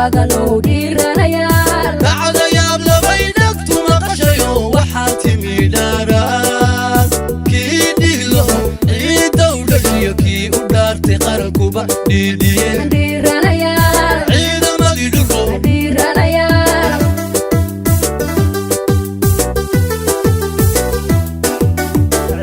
dhaadanoo dhiiranayaal dhacdayaab labay dhagtu maqashayo waxaa timi dhaaraan kii dhiglo ciidow dhashiyo kii u dhaartay qarankuba dhiidhiyeen dhiiranayaal ciidamadii dhulko dhiiranayaal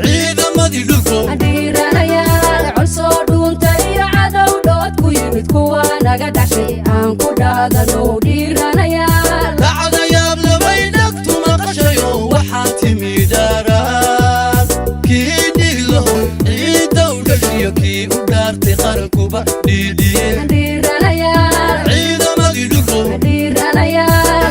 ciidamadii dhulko dhiiranayaal colsoo dhuunta iyo cadow dhood ku yimid kuwa naga dhashay aan ku dhaadanoo dhiiranayaal dhacdayaab labay dhagtu maqashayo waxaa timi dhaaraan kii dhiglo ciidow dhashiyo kii u dhaartay qarankuba dhiidhiyeen dhiiranayaal ciidamadii dhulko dhiiranayaal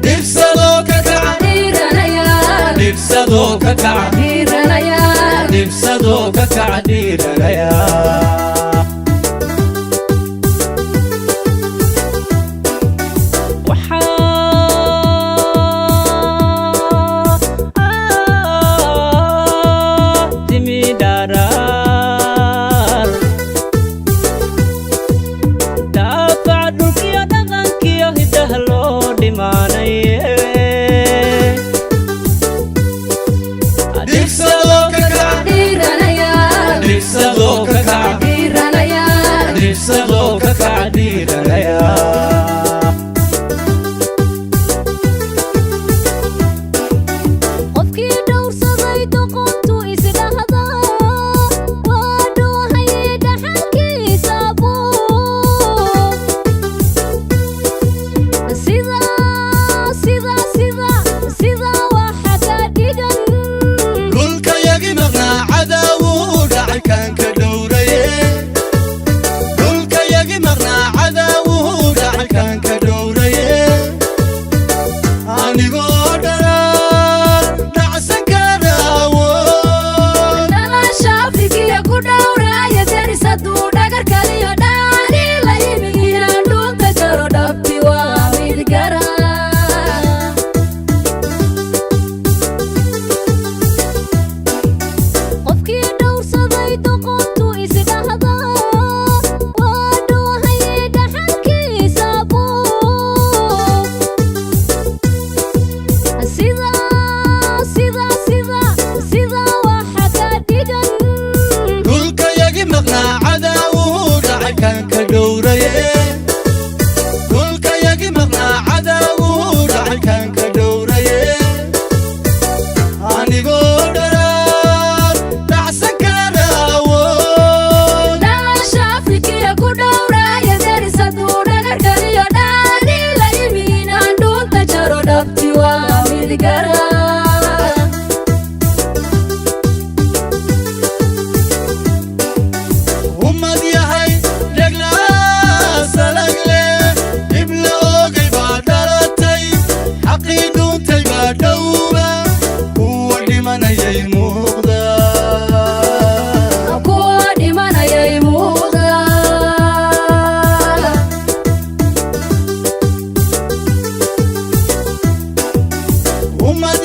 dhibsadoo ka kaca dhiiranayaal dhibsadoo ka kaca dhiiranayaa dhibsadoo ka kaca dhiiranayaa qofkii dhowrsaday doqontu isdhahda waa dhuuhaye dhaxalkiisa buu sida waxa ka dhigan dhulkayagi maqnaa cadaawuu dhacay kaan ka dhowraye dhulkayagi maqnaa cadaawuu dhacay kaan ka dhowraye anigoo dharaan dhacsan karaawo dhalasha afrikiya ku dhowraaya deris hadduu dhagar kaliyo dhaani la yimi inaan dhunta jaro dhabti waa mid gara qofkii dhowrsaday doqontu isdhahda waa dhuuhaye dhaxalkiisa buu sida waxa ka dhigan dhulkayagi maqnaa cadaawuu dhacay kaan ka dhowraye dhulkayagi maqnaa cadaawuu dhacay kaan ka dhowraye anigoo dharaan dhacsan karaawo dhalasha afrikiya ku dhowraaya deris hadduu dhagar kaliyo dhaani la yimi inaan dhunta jaro dhabti waa mid gara ummad yahay dheglaa salagle dhib la oogay baa dhalatay xaqii dhuuntay baa dhowba kuwa dhimanayay muuqda kuwa dhimanayay muuqda ummad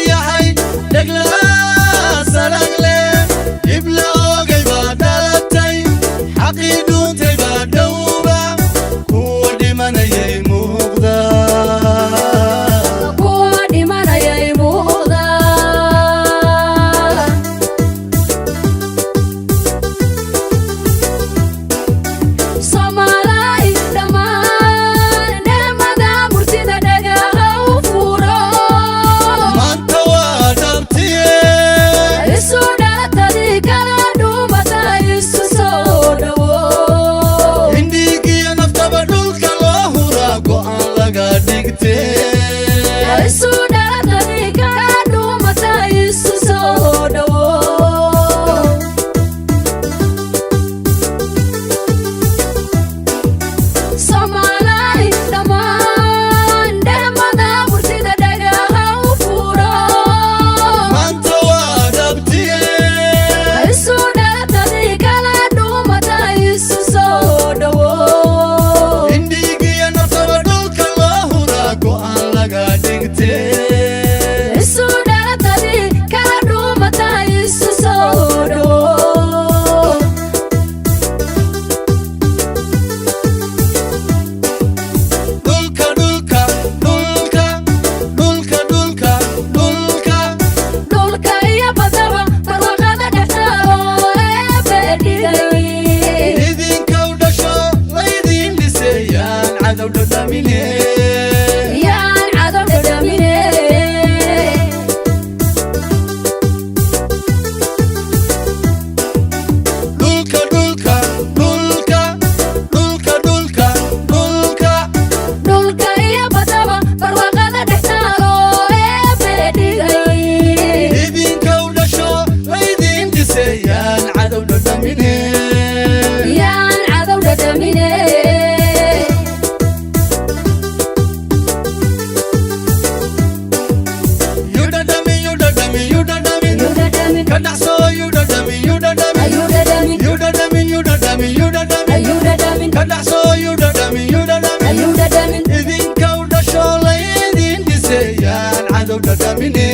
kadhacsoo yuu dhadhamin yuu dhadhamin ayuu dhadhamin yuu dhadhamin yuu dhadhamin yuu dhadhamin ayuu dhadhamin kadhacsoo yuu dhadhamin yuu dhadhamin ayuu dhadhamin idinka u dhasho laydin dhisayaan cadow dhadhamine